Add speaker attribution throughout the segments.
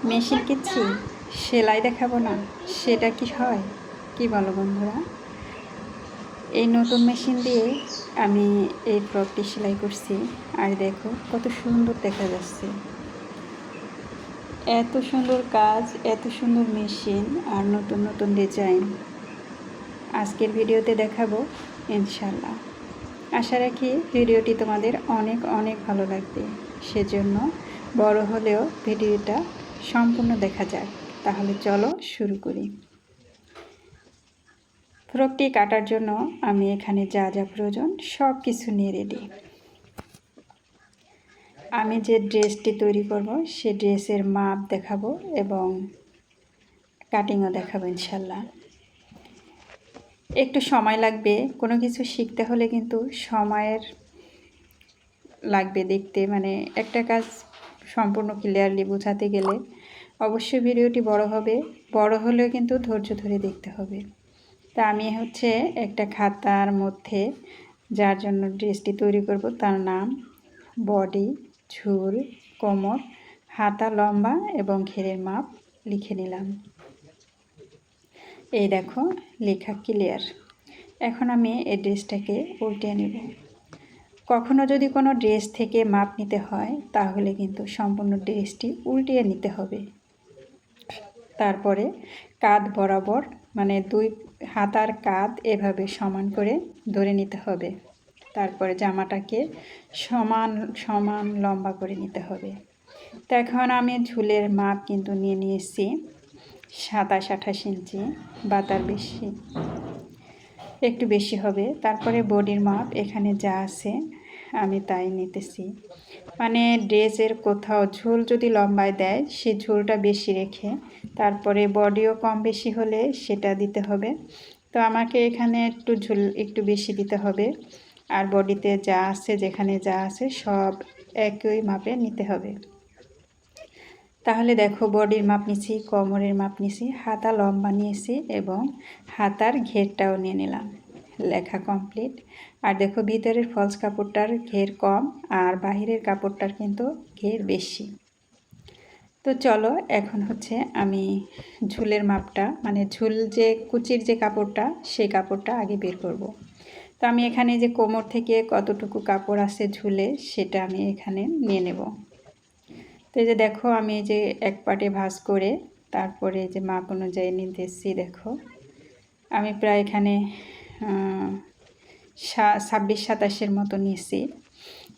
Speaker 1: Machine কিনছি, সেলাই দেখাবো না, সেটা কি হয়? কি বলো বন্ধুরা? এই নতুন মেশিন দিয়ে আমি এই ফ্রকটি সেলাই করছি। আর দেখো কত সুন্দর দেখা যাচ্ছে। এত সুন্দর কাজ, এত সুন্দর মেশিন আর নতুন নতুন ডিজাইন আজকের ভিডিওতে দেখাবো ইনশাল্লাহ। আশা রাখি ভিডিওটি তোমাদের অনেক অনেক ভালো লাগবে। সেজন্য বড় হলেও ভিডিওটা সম্পূর্ণ দেখা যাক। তাহলে চলো শুরু করি। ফ্রকটি কাটার জন্য আমি এখানে যা যা প্রয়োজন সব কিছু নিয়ে রেডি। আমি যে ড্রেসটি তৈরি করব সে ড্রেসের মাপ দেখাবো এবং কাটিংও দেখাবো ইনশাল্লাহ। একটু সময় লাগবে, কোনো কিছু শিখতে হলে কিন্তু সময়ের লাগবে দেখতে, মানে একটা কাজ সম্পূর্ণ ক্লিয়ারলি বোঝাতে গেলে অবশ্যই ভিডিওটি বড় হবে। বড় হলেও কিন্তু ধৈর্য ধরে দেখতে হবে। তা আমি একটা খাতার মধ্যে যার জন্য ড্রেসটি তৈরি করব তার নাম, বডি, ঝুল, কোমর, হাতা লম্বা এবং ঘেরের মাপ লিখে নিলাম। এই দেখো লেখা ক্লিয়ার। এখন আমি এই ড্রেসটাকে উল্টিয়ে নেব। কখনো যদি কোনো ড্রেস থেকে মাপ নিতে হয় তাহলে কিন্তু সম্পূর্ণ ড্রেসটি উল্টিয়ে নিতে হবে। তারপরে কাঁধ বরাবর, মানে দুই হাতার কাঁধ এভাবে সমান করে ধরে নিতে হবে। তারপরে জামাটাকে সমান সমান লম্বা করে নিতে হবে। তো এখন আমি ঝুলের মাপ কিন্তু নিয়ে নিয়েছি 27-28 ইঞ্চি বা তার বেশি, একটু বেশি হবে। তারপরে বডির মাপ এখানে যা আছে আমি তাই নিতেছি। মানে ড্রেসের কোথাও ঝুল যদি লম্বায় দেয় সে ঝুলটা বেশি রেখে তারপরে বডিও কম বেশি হলে সেটা দিতে হবে। তো আমাকে এখানে একটু ঝুল একটু বেশি দিতে হবে। আর বডিতে যা আছে, যেখানে যা আছে সব একই মাপে নিতে হবে। তাহলে দেখো বডির মাপ নিছি, কোমরের মাপ নিছি, হাতা লম্বা নিয়েছি এবং হাতার ঘেরটাও নিয়ে নিলাম। লেখা কমপ্লিট। আর দেখো ভিতরের ফলস কাপড়টার ঘের কম আর বাহিরের কাপড়টার কিন্তু ঘের বেশি। তো চলো এখন আমি ঝুলের মাপটা, মানে ঝুল যে কুচির যে কাপড়টা সেই কাপড়টা আগে বের করব। তো আমি এখানে যে কোমর থেকে কতটুকু কাপড় আছে ঝুলে সেটা আমি এখানে নিয়ে নেব। তো এই যে দেখো আমি এই যে এক পাটে ভাঁজ করে তারপরে যে মাপ অনুযায়ী নিতেছি। দেখো আমি প্রায় এখানে 26-27 মতো নিয়েছি।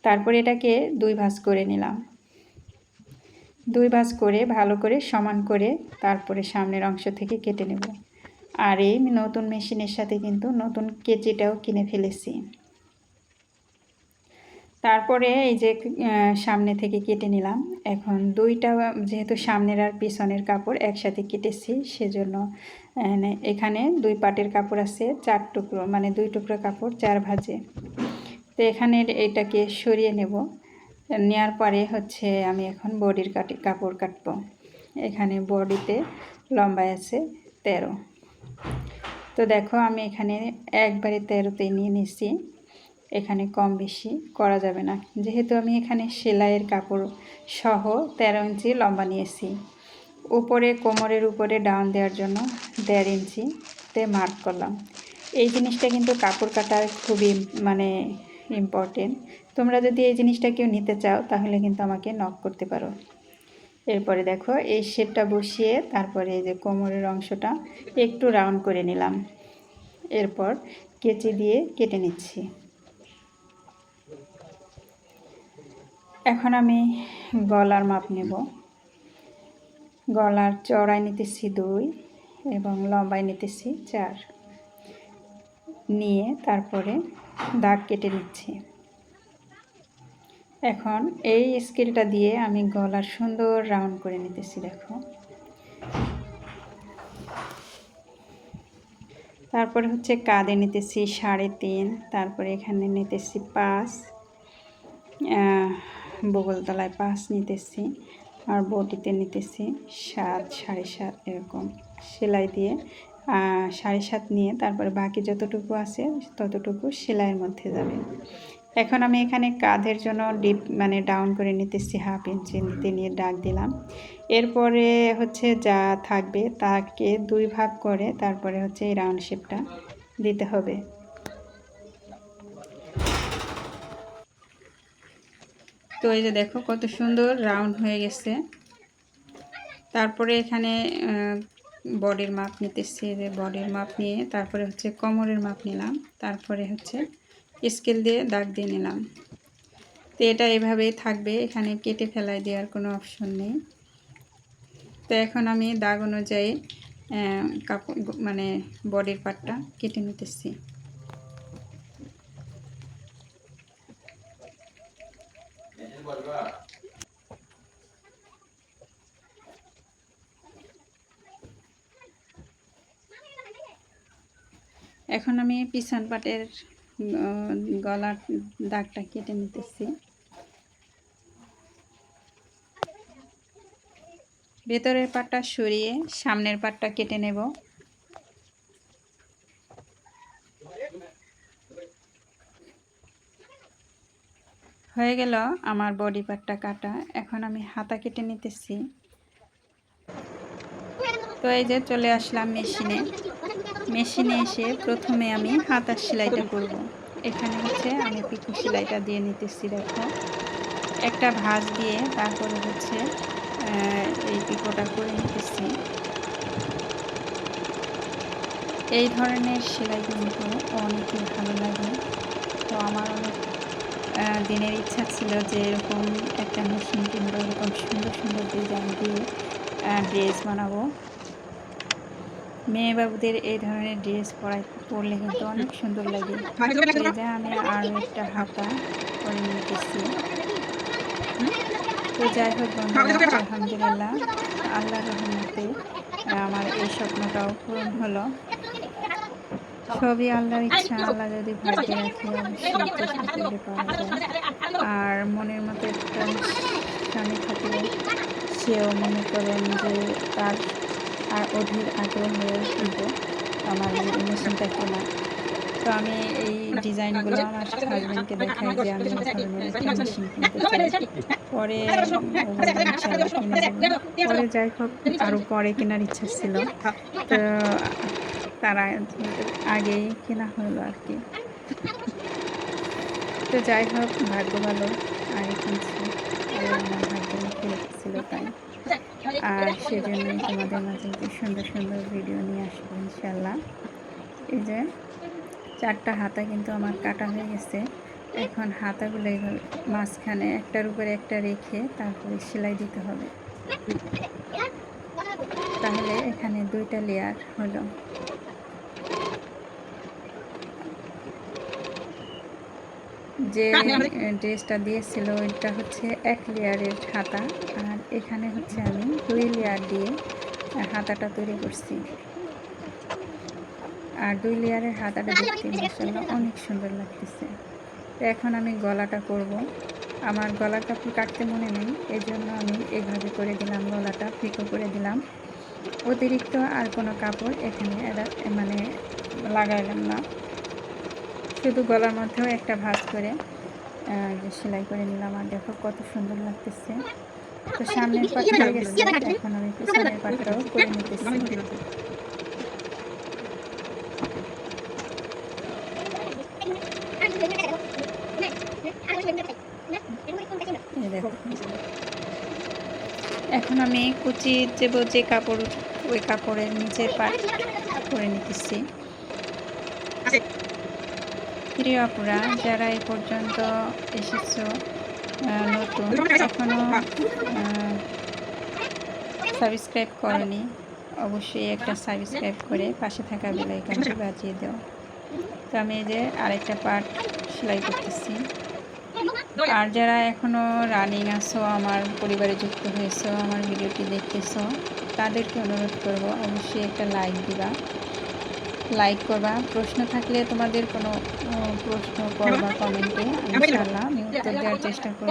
Speaker 1: তারপরে এটাকে দুই ভাঁজ করে নিলাম। দুই ভাঁজ করে ভালো করে সমান করে তারপরে সামনের অংশ থেকে কেটে নেব। আর এই নতুন মেশিনের সাথে কিন্তু নতুন কেচিটাও কিনে ফেলেছি। তারপরে এই যে সামনে থেকে কেটে নিলাম। এখন দুইটা, যেহেতু সামনের আর পিছনের কাপড় একসাথে কেটেছি সেজন্য এখানে দুই পাটের কাপড় আছে 4 টুকরো, মানে 2 টুকরো কাপড় 4 ভাঁজে। তো এখানে এটাকে সরিয়ে নেব। নেওয়ার পরে আমি এখন বডির কাপড় কাটবো। এখানে বডিতে লম্বায় আছে 13। তো দেখো আমি এখানে একবারে 13তেই নিয়ে নিছি। এখানে কম বেশি করা যাবে না, যেহেতু আমি এখানে সেলাইয়ের কাপড় সহ 13 ইঞ্চি লম্বা নিয়েছি। উপরে কোমরের উপরে ডাউন দেওয়ার জন্য 1.5 ইঞ্চিতে মার্ক করলাম। এই জিনিসটা কিন্তু কাপড় কাটার খুবই ইম্পর্টেন্ট। তোমরা যদি এই জিনিসটা কেউ নিতে চাও তাহলে কিন্তু আমাকে নক করতে পারো। এরপরে দেখো এই শেপটা বসিয়ে তারপরে এই যে কোমরের অংশটা একটু রাউন্ড করে নিলাম। এরপর কেচি দিয়ে কেটে নিচ্ছি। এখন আমি গলার মাপ নেব। গলার চওড়ায় নিতেছি 2 এবং লম্বায় নিতেছি 4, নিয়ে তারপরে দাগ কেটে নিচ্ছি। এখন এই স্কেলটা দিয়ে আমি গলার সুন্দর রাউন্ড করে নিতেছি। দেখো তারপরে কাঁধে নিতেছি 3.5, তারপরে এখানে নিতেছি 5, বগলতলায় 5 নিতেছি, আর বডিতে নিতেছি 7, 7.5 এরকম সেলাই দিয়ে 7.5 নিয়ে তারপরে বাকি যতটুকু আছে ততটুকু সেলাইয়ের মধ্যে যাবে। এখন আমি এখানে কাঁধের জন্য ডিপ মানে ডাউন করে নিতেছি, 1/2 ইঞ্চি নিতে নিয়ে দাগ দিলাম। এরপরে হচ্ছে যা থাকবে তাকে 2 ভাগ করে তারপরে হচ্ছে এই রাউন্ড শেপটা দিতে হবে। তো এই যে দেখো কত সুন্দর রাউন্ড হয়ে গেছে। তারপরে এখানে বডির মাপ নিতেছি, যে বডির মাপ নিয়ে তারপরে হচ্ছে কোমরের মাপ নিলাম, তারপরে হচ্ছে স্কেল দিয়ে দাগ দিয়ে নিলাম। তো এটা এভাবেই থাকবে, এখানে কেটে ফেলাই দেওয়ার কোনো অপশন নেই। তো এখন আমি দাগ অনুযায়ী কাপড় মানে বডির পার্টটা কেটে নিতেছি। এখন আমি পিছন পাটের গলার দাগটা কেটে নিতেছি। ভেতরের পাটটা সরিয়ে সামনের পাটটা কেটে নেব। হয়ে গেল আমার বডি পার্টটা কাটা। এখন আমি হাতা কেটে নিতেছি। তো এই যে চলে আসলাম মেশিনে এসে প্রথমে আমি হাতার সেলাইটা করব। এখানে হচ্ছে আমি পিকো সেলাইটা দিয়ে নিতেছি। দেখো একটা ভাঁজ দিয়ে তারপরে হচ্ছে এই পিকোটা করে নিতেছি। এই ধরনের সেলাই কিন্তু অনেকই ভালো লাগে। তো আমার অনেক দিনের ইচ্ছা ছিল যে এরকম একটা মেশিন কিনবো, এরকম সুন্দর সুন্দর ডিজাইন দিয়ে ড্রেস বানাবো। মেয়ে বাবুদের এই ধরনের ড্রেস পরলে কিন্তু অনেক সুন্দর লাগে। এই যে আমি আরও একটা হাতা করে নিতেছি। তো যাই হোক বন্ধুরা, আলহামদুলিল্লাহ আল্লাহর রহমতে আমার এই স্বপ্নটাও পূরণ হলো। সবই আল্লাহর ইচ্ছা, আল্লাহ যদি ভাগ্যে রাখে অবশ্যই চেষ্টা করলে পাওয়া যায়। আর মনের মতো একটা স্বামী থাকলে সেও মনে করেন যে তার আর অধীর আগ্রহ হয়ে কিন্তু আমার এই মেশিনটা কেনা। তো আমি এই ডিজাইনগুলো আমার হাজব্যান্ডকে দেখাই যে আমি এই ধরনের একটা মেশিন কিনতে চাই। পরে ও বলল ইনশাআল্লাহ কিনে দেবো। পরে যাই হোক আরও পরে কেনার ইচ্ছা ছিল, তো তারা আগেই কেনা হলো আর কি। তো যাই হোক ভাগ্য ভালো, আগে কিনছি, আল্লাহ আমার ভাগ্যে লিখে রেখেছিল তাই। আর সেজন্যই তোমাদের মাঝে একটু সুন্দর সুন্দর ভিডিও নিয়ে আসবো ইনশাল্লাহ। এই যে 4টা হাতা কিন্তু আমার কাটা হয়ে গেছে। এখন হাতাগুলো এইভাবে মাঝখানে একটার উপরে একটা রেখে তারপরে সেলাই দিতে হবে। তাহলে এখানে 2টা লেয়ার হলো। যে ড্রেসটা দিয়েছিল ওইটা হচ্ছে 1 লেয়ারের হাতা, আর এখানে হচ্ছে আমি 2 লেয়ার দিয়ে হাতাটা তৈরি করছি। আর 2 লেয়ারের হাতাটা দেখতে মাশাআল্লাহ অনেক সুন্দর লাগতেছে। তো এখন আমি গলাটা করব। আমার গলার কাপড় কাটতে মনে নেই, এই জন্য আমি এইভাবে করে দিলাম, গলাটা ফিকো করে দিলাম। অতিরিক্ত আর কোনো কাপড় এখানে মানে লাগাইলাম না, শুধু গলার মধ্যেও একটা ভাঁজ করে সেলাই করে নিলাম। আর দেখো কত সুন্দর লাগতেছে। তো সামনের পাট হয়ে গেছে, এখন আমি পিছনের পাটটাও করে নিতেছি। এখন আমি কুচির যে কাপড়, ওই কাপড়ের নিচের পাট করে নিতেছি। প্রিয় আপুরা, যারা এই পর্যন্ত এসেছো নতুন, এখনো সাবস্ক্রাইব করনি, অবশ্যই একটা সাবস্ক্রাইব করে পাশে থাকা বেল আইকনটি বাজিয়ে দাও। তো আমি এই যে আরেকটা পার্ট সেলাই করতেছি। আর যারা এখনো রানিং আছো, আমার পরিবারে যুক্ত হয়েছো, আমার ভিডিওটি দেখতেছো, তাদেরকে অনুরোধ করব অবশ্যই একটা লাইক দিবা, লাইক করবা। প্রশ্ন থাকলে তোমাদের কোনো প্রশ্ন করবা কমেন্টে, ইনশাআল্লাহ আমি উত্তর দেওয়ার চেষ্টা করব।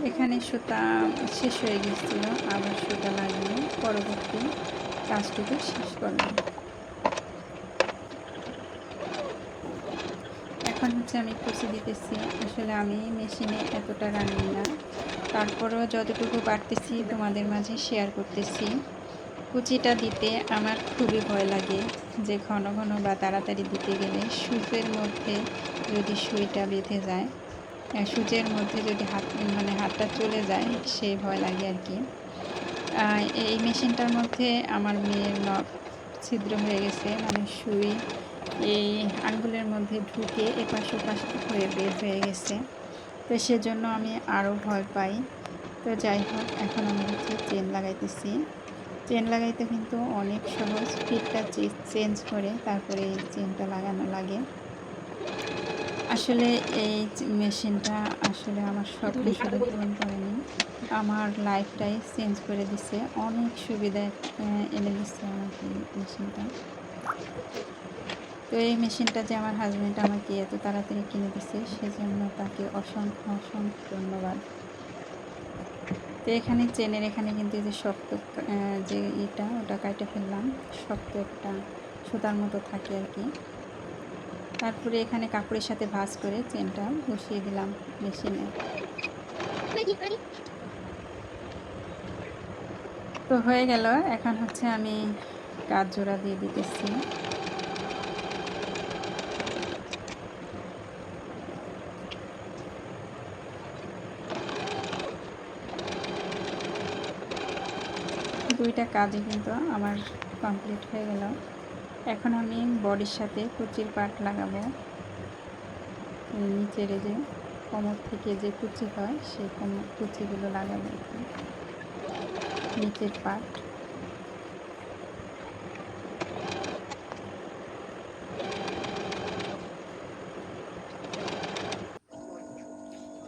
Speaker 1: এখানে সুতা শেষ হয়ে গেছিল, আবার সুতা লাগিয়ে পরবর্তী কাজটুকু শেষ করলাম। এখন হচ্ছে আমি কুচি দিতেছি। আসলে আমি মেশিনে এতটা রান্নি না, তারপরেও যতটুকু পারতেছি তোমাদের মাঝে শেয়ার করতেছি। কুচিটা দিতে আমার খুবই ভয় লাগে, যে ঘন ঘন বা তাড়াতাড়ি দিতে গেলে সুচের মধ্যে যদি সুইটা বেঁধে যায়, সুচের মধ্যে যদি হাতটা চলে যায়, সেই ভয় লাগে আর কি। এই মেশিনটার মধ্যে আমার মেয়ের নখ ছিদ্র হয়ে গেছে, মানে সুই এই আঙ্গুলের মধ্যে ঢুকে এপাশ ওপাশ হয়ে বের হয়ে গেছে। তো সেজন্য আমি আরও ভয় পাই। তো যাই হোক, এখন আমি হচ্ছে চেন লাগাইতেছি। চেন লাগাইতে কিন্তু অনেক সহজ, ফিটটা চেঞ্জ করে তারপরে এই চেনটা লাগানো লাগে। আসলে এই মেশিনটা আসলে আমার স্বপ্ন শুধু পূরণ করেনি, আমার লাইফটাই চেঞ্জ করে দিছে, অনেক সুবিধা এনে দিচ্ছে আমাকে মেশিনটা। তো এই মেশিনটা যে আমার হাজব্যান্ড আমাকে এত তাড়াতাড়ি কিনে দিছে, সেজন্য তাকে অসংখ্য অসংখ্য ধন্যবাদ। তো এখানে চেনের এখানে কিন্তু এই যে শক্ত যে ওটা কাটে ফেললাম, শক্ত একটা সুতার মতো থাকে আর কি। তারপরে এখানে কাপড়ের সাথে ভাঁজ করে চেনটা বসিয়ে দিলাম মেশিনে। তো হয়ে গেল। এখন হচ্ছে আমি কাজ জোড়া দিয়ে দিতেছি। দুইটা কাজই কিন্তু আমার কমপ্লিট হয়ে গেল। এখন আমি বডির সাথে কুচির পাট লাগাবো। নিচের যে কোমর থেকে যে কুচি হয়, সেই কুচিগুলো লাগাবো নিচের পাট।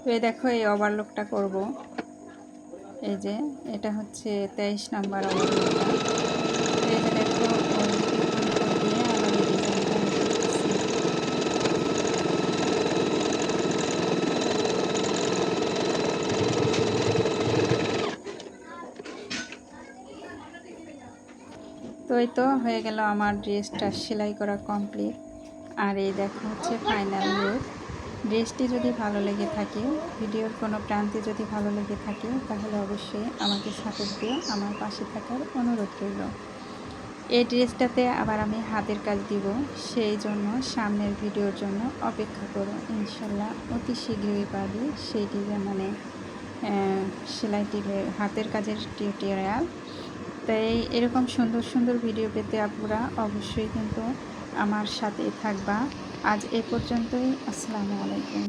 Speaker 1: তো এই দেখো, এই ওভারলকটা করব। এই যে এটা হচ্ছে 23 নাম্বার ওভারলকটা। এই যে দেখো, দিয়ে আবার এই ডিজাইনটা করতেছি। তো এই তো হয়ে গেল আমার ড্রেসটা সেলাই করা কমপ্লিট। আর এই দেখো হচ্ছে ফাইনাল লুক। ড্রেসটি যদি ভালো লেগে থাকে, ভিডিওর কোনো প্রান্তে যদি ভালো লেগে থাকে, তাহলে অবশ্যই আমাকে সাপোর্ট দিয়ে আমার পাশে থাকার অনুরোধ রইল। এই ড্রেসটাতে আবার আমি হাতের কাজ দিব, সেই জন্য সামনের ভিডিওর জন্য অপেক্ষা করো। ইনশাল্লাহ অতি শীঘ্রই পাবে সেই ডিজাইন, সেলাই হাতের কাজের টিউটোরিয়াল। তাই এরকম সুন্দর সুন্দর ভিডিও পেতে আপুরা অবশ্যই কিন্তু আমার সাথে থাকবা। আজ এ পর্যন্তই। আসসালামু আলাইকুম।